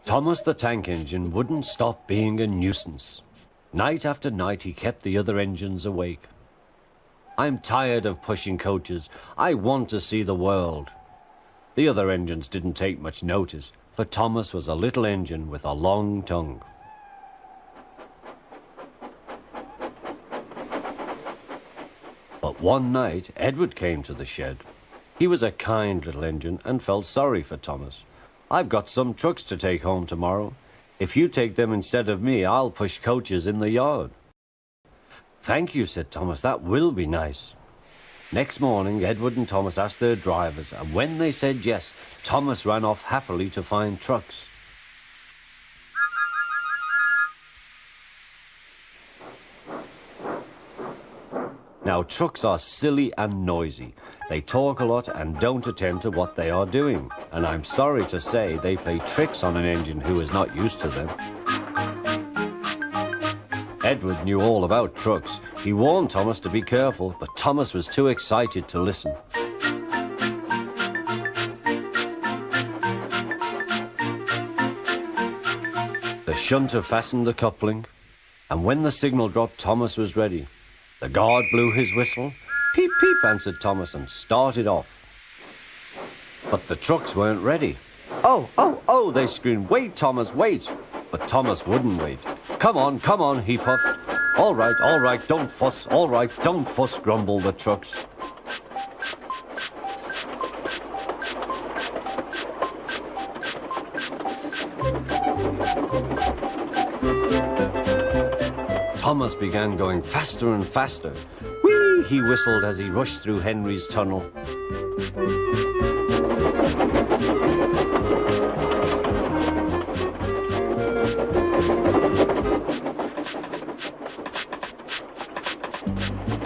Thomas the tank engine wouldn't stop being a nuisance. Night after night he kept the other engines awake. I'm tired of pushing coaches. I want to see the world. The other engines didn't take much notice, for Thomas was a little engine with a long tongue. But one night, Edward came to the shed. He was a kind little engine and felt sorry for Thomas. "I've got some trucks to take home tomorrow. If you take them instead of me, I'll push coaches in the yard." "Thank you," said Thomas. "That will be nice." Next morning, Edward and Thomas asked their drivers, and when they said yes, Thomas ran off happily to find trucks. Now, trucks are silly and noisy. They talk a lot and don't attend to what they are doing. And I'm sorry to say they play tricks on an engine who is not used to them. Edward knew all about trucks. He warned Thomas to be careful, but Thomas was too excited to listen. The shunter fastened the coupling, and when the signal dropped, Thomas was ready. The guard blew his whistle. "Peep, peep," answered Thomas, and started off. But the trucks weren't ready. "Oh, oh, oh," they screamed. "Wait, Thomas, wait." But Thomas wouldn't wait. Come on," he puffed. All right, don't fuss. All right, don't fuss," grumbled the trucks. Thomas began going faster and faster. "Whee!" he whistled as he rushed through Henry's tunnel.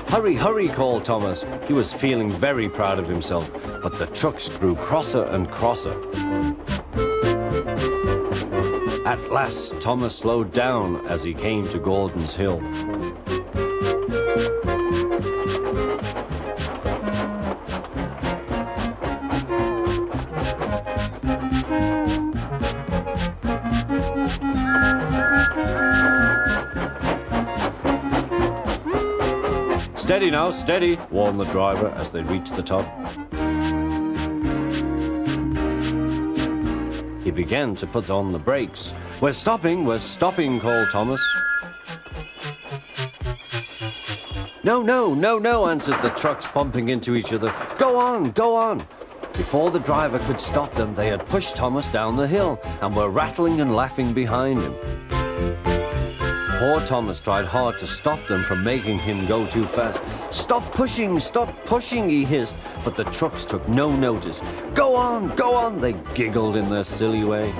"Hurry, hurry," called Thomas. He was feeling very proud of himself, but the trucks grew crosser and crosser. At last, Thomas slowed down as he came to Gordon's Hill. "Steady now, steady," warned the driver as they reached the top. He began to put on the brakes. We're stopping," called Thomas. No," answered the trucks, bumping into each other. Go on." Before the driver could stop them, they had pushed Thomas down the hill and were rattling and laughing behind him. Poor Thomas tried hard to stop them from making him go too fast. Stop pushing," he hissed, but the trucks took no notice. Go on," they giggled in their silly way.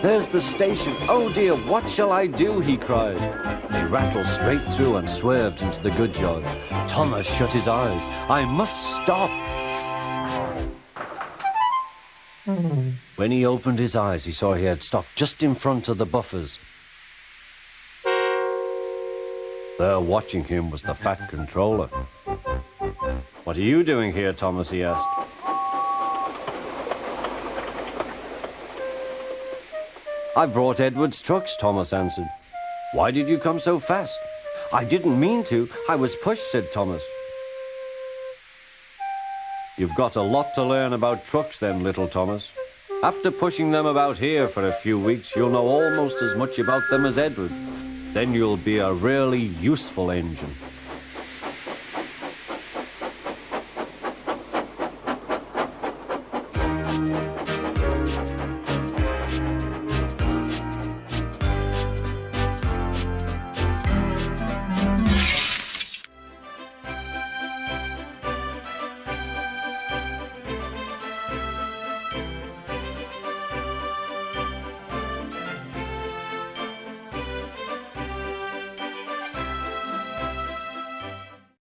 "There's the station. Oh dear, what shall I do?" he cried. They rattled straight through and swerved into the goods yard. Thomas shut his eyes. "I must stop." When he opened his eyes, he saw he had stopped just in front of the buffers. There watching him was the fat controller. "What are you doing here, Thomas?" he asked. "I brought Edward's trucks," Thomas answered. "Why did you come so fast?" "I didn't mean to. I was pushed," said Thomas. "You've got a lot to learn about trucks then, little Thomas. After pushing them about here for a few weeks, you'll know almost as much about them as Edward. Then you'll be a really useful engine."